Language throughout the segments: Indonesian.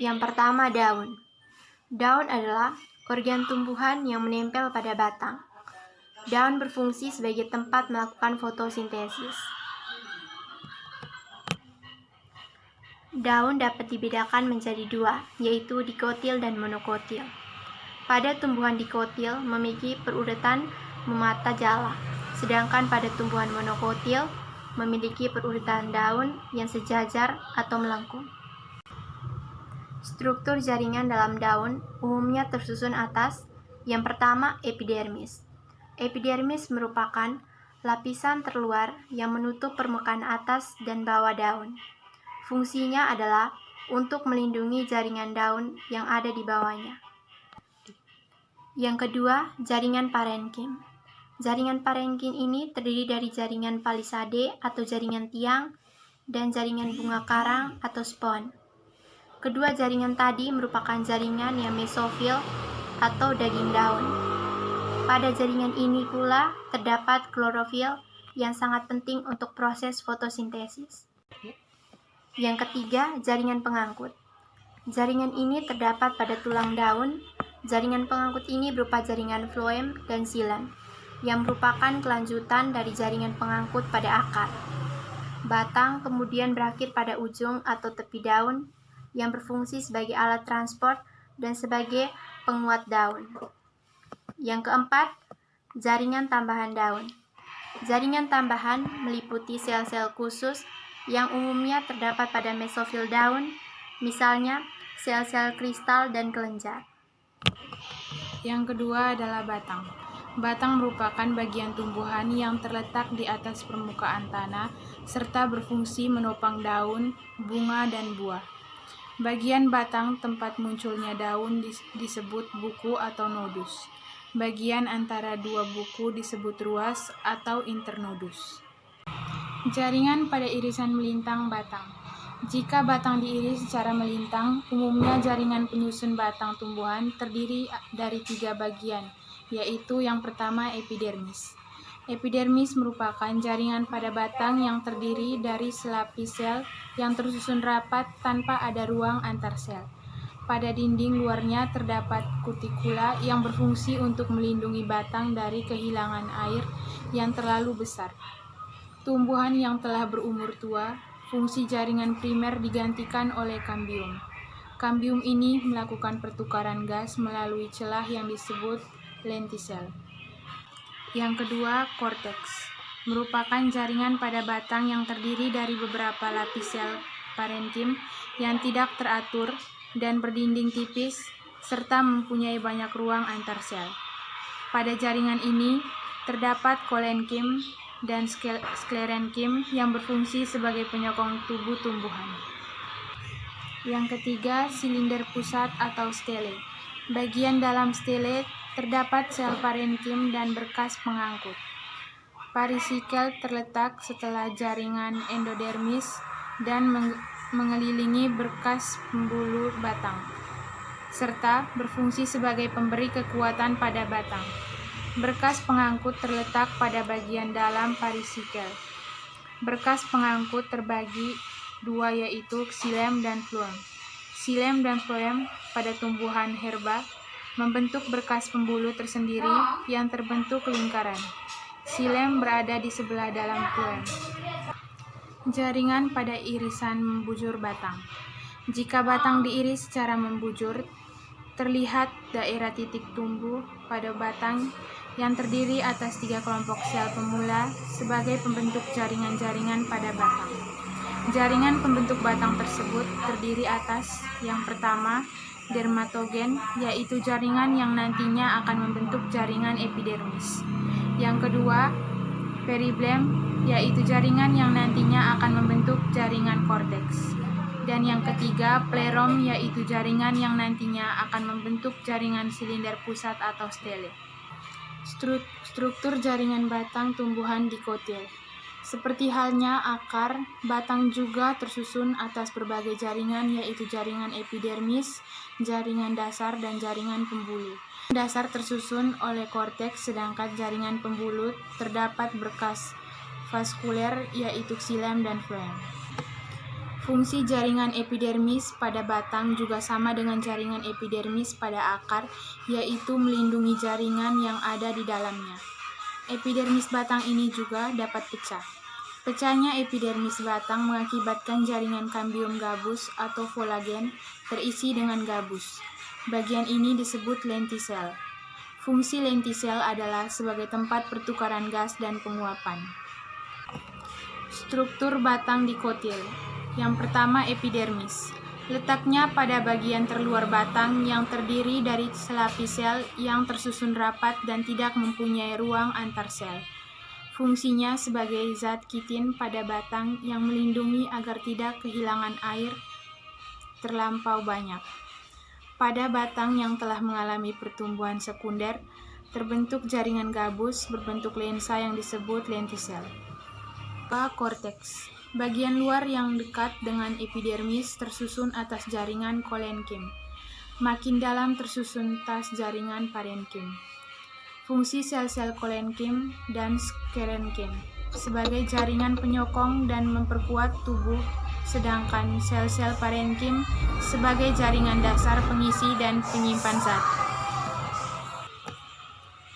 Yang pertama, daun. Daun adalah organ tumbuhan yang menempel pada batang. Daun berfungsi sebagai tempat melakukan fotosintesis. Daun dapat dibedakan menjadi dua, yaitu dikotil dan monokotil. Pada tumbuhan dikotil memiliki perurutan memata jala, sedangkan pada tumbuhan monokotil memiliki perurutan daun yang sejajar atau melengkung. Struktur jaringan dalam daun umumnya tersusun atas. Yang pertama, epidermis. Epidermis merupakan lapisan terluar yang menutup permukaan atas dan bawah daun. Fungsinya adalah untuk melindungi jaringan daun yang ada di bawahnya. Yang kedua, jaringan parenkim. Jaringan parenkim ini terdiri dari jaringan palisade atau jaringan tiang dan jaringan bunga karang atau spon. Kedua jaringan tadi merupakan jaringan yang mesofil atau daging daun. Pada jaringan ini pula terdapat klorofil yang sangat penting untuk proses fotosintesis. Yang ketiga, jaringan pengangkut. Jaringan ini terdapat pada tulang daun. Jaringan pengangkut ini berupa jaringan floem dan xilem, yang merupakan kelanjutan dari jaringan pengangkut pada akar. Batang kemudian berakhir pada ujung atau tepi daun, yang berfungsi sebagai alat transport dan sebagai penguat daun. Yang keempat, jaringan tambahan daun. Jaringan tambahan meliputi sel-sel khusus yang umumnya terdapat pada mesofil daun, misalnya sel-sel kristal dan kelenjar. Yang kedua adalah batang. Batang merupakan bagian tumbuhan yang terletak di atas permukaan tanah serta berfungsi menopang daun, bunga, dan buah. Bagian batang tempat munculnya daun disebut buku atau nodus. Bagian antara dua buku disebut ruas atau internodus. Jaringan pada irisan melintang batang. Jika batang diiris secara melintang, umumnya jaringan penyusun batang tumbuhan terdiri dari 3 bagian, yaitu yang pertama epidermis. Epidermis merupakan jaringan pada batang yang terdiri dari selapis sel yang tersusun rapat tanpa ada ruang antar sel. Pada dinding luarnya terdapat kutikula yang berfungsi untuk melindungi batang dari kehilangan air yang terlalu besar. Tumbuhan yang telah berumur tua, fungsi jaringan primer digantikan oleh kambium. Kambium ini melakukan pertukaran gas melalui celah yang disebut lentisel. Yang kedua, korteks. Merupakan jaringan pada batang yang terdiri dari beberapa lapis sel parenkim yang tidak teratur dan berdinding tipis, serta mempunyai banyak ruang antar sel. Pada jaringan ini, terdapat kolenkim dan sklerenkim yang berfungsi sebagai penyokong tubuh tumbuhan. Yang ketiga, silinder pusat atau stele. Bagian dalam stele terdapat sel parenkim dan berkas pengangkut. Parisikel terletak setelah jaringan endodermis dan mengelilingi berkas pembuluh batang, serta berfungsi sebagai pemberi kekuatan pada batang. Berkas pengangkut terletak pada bagian dalam parisikel. Berkas pengangkut terbagi dua, yaitu xilem dan floem. Xilem dan floem pada tumbuhan herba membentuk berkas pembuluh tersendiri yang terbentuk lingkaran. Xilem berada di sebelah dalam floem. Jaringan pada irisan membujur batang. Jika batang diiris secara membujur, terlihat daerah titik tumbuh pada batang yang terdiri atas 3 kelompok sel pemula sebagai pembentuk jaringan-jaringan pada batang. Jaringan pembentuk batang tersebut terdiri atas yang pertama, dermatogen, yaitu jaringan yang nantinya akan membentuk jaringan epidermis. Yang kedua, periblem, yaitu jaringan yang nantinya akan membentuk jaringan korteks. Dan yang ketiga, plerom, yaitu jaringan yang nantinya akan membentuk jaringan silinder pusat atau stele. Struktur jaringan batang tumbuhan dikotil. Seperti halnya akar, batang juga tersusun atas berbagai jaringan, yaitu jaringan epidermis, jaringan dasar, dan jaringan pembuluh. Dasar tersusun oleh korteks, sedangkan jaringan pembuluh terdapat berkas vaskuler, yaitu xilem dan floem. Fungsi jaringan epidermis pada batang juga sama dengan jaringan epidermis pada akar, yaitu melindungi jaringan yang ada di dalamnya. Epidermis batang ini juga dapat pecah. Pecahnya epidermis batang mengakibatkan jaringan kambium gabus atau kolagen terisi dengan gabus. Bagian ini disebut lentisel. Fungsi lentisel adalah sebagai tempat pertukaran gas dan penguapan. Struktur batang dikotil. Yang pertama, epidermis. Letaknya pada bagian terluar batang yang terdiri dari selapis sel yang tersusun rapat dan tidak mempunyai ruang antar sel. Fungsinya sebagai zat kitin pada batang yang melindungi agar tidak kehilangan air terlampau banyak. Pada batang yang telah mengalami pertumbuhan sekunder, terbentuk jaringan gabus berbentuk lensa yang disebut lentisel. Korteks. Bagian luar yang dekat dengan epidermis tersusun atas jaringan kolenkim. Makin dalam tersusun tas jaringan parenkim. Fungsi sel-sel kolenkim dan skerenkim sebagai jaringan penyokong dan memperkuat tubuh, sedangkan sel-sel parenkim sebagai jaringan dasar pengisi dan penyimpan zat.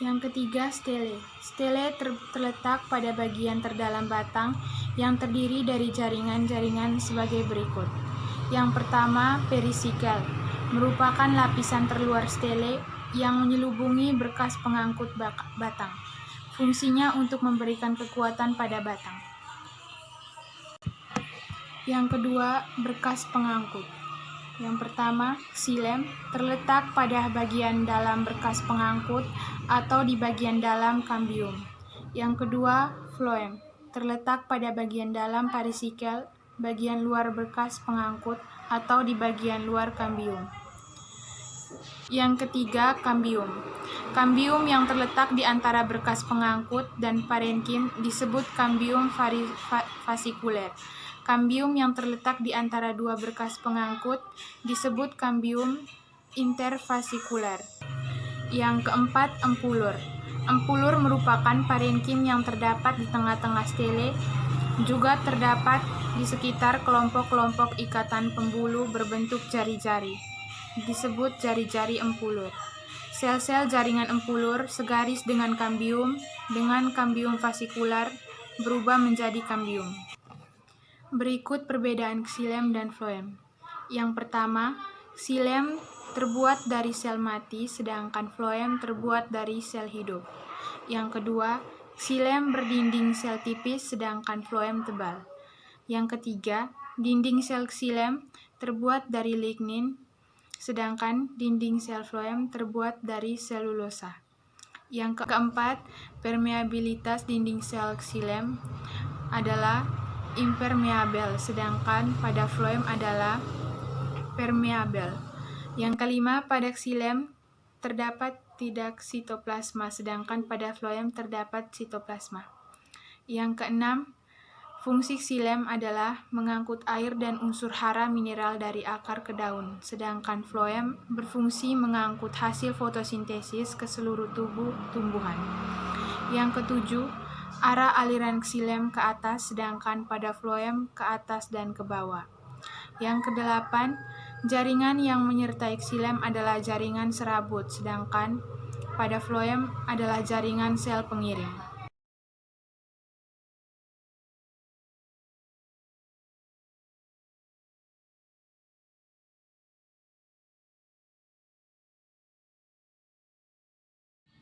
Yang ketiga, stele. Stele terletak pada bagian terdalam batang yang terdiri dari jaringan-jaringan sebagai berikut. Yang pertama, perisikel, merupakan lapisan terluar stele yang menyelubungi berkas pengangkut batang. Fungsinya untuk memberikan kekuatan pada batang. Yang kedua, berkas pengangkut. Yang pertama, xilem, terletak pada bagian dalam berkas pengangkut atau di bagian dalam kambium. Yang kedua, floem, terletak pada bagian dalam perisikel, bagian luar berkas pengangkut atau di bagian luar kambium. Yang ketiga, kambium. Kambium yang terletak di antara berkas pengangkut dan parenkim disebut kambium fasikuler. Kambium yang terletak di antara dua berkas pengangkut disebut kambium interfasikuler. Yang keempat, empulur. Empulur merupakan parenkim yang terdapat di tengah-tengah stele, juga terdapat di sekitar kelompok-kelompok ikatan pembuluh berbentuk jari-jari. Disebut jari-jari empulur. Sel-sel jaringan empulur segaris dengan kambium fasikular berubah menjadi kambium. Berikut perbedaan xilem dan floem. Yang pertama, xilem terbuat dari sel mati, sedangkan floem terbuat dari sel hidup. Yang kedua, xilem berdinding sel tipis, sedangkan floem tebal. Yang ketiga, dinding sel xilem terbuat dari lignin, sedangkan dinding sel floem terbuat dari selulosa. Yang keempat, permeabilitas dinding sel xilem adalah impermeabel, sedangkan pada floem adalah permeabel. Yang kelima, pada xilem terdapat tidak sitoplasma, sedangkan pada floem terdapat sitoplasma. Yang keenam, fungsi xilem adalah mengangkut air dan unsur hara mineral dari akar ke daun, sedangkan floem berfungsi mengangkut hasil fotosintesis ke seluruh tubuh tumbuhan. Yang ketujuh, arah aliran xilem ke atas, sedangkan pada floem ke atas dan ke bawah. Yang kedelapan, jaringan yang menyertai xilem adalah jaringan serabut, sedangkan pada floem adalah jaringan sel pengirim.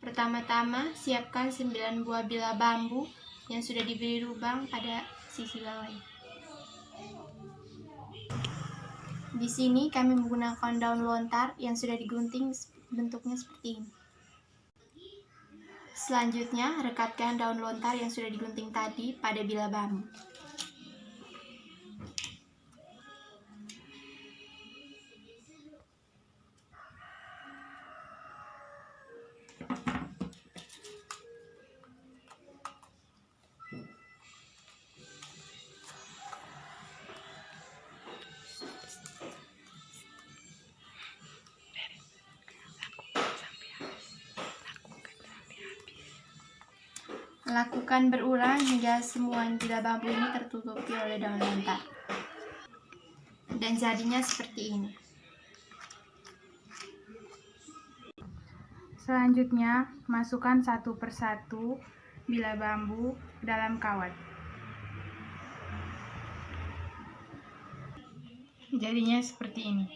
Pertama-tama, siapkan 9 buah bilah bambu yang sudah diberi lubang pada sisi bawahnya. Di sini kami menggunakan daun lontar yang sudah digunting, bentuknya seperti ini. Selanjutnya, rekatkan daun lontar yang sudah digunting tadi pada bilah bambu. Lakukan berulang hingga semua bilah bambu ini tertutupi oleh daun lontar. dan jadinya seperti ini. Selanjutnya, masukkan satu persatu bilah bambu ke dalam kawat. Jadinya seperti ini.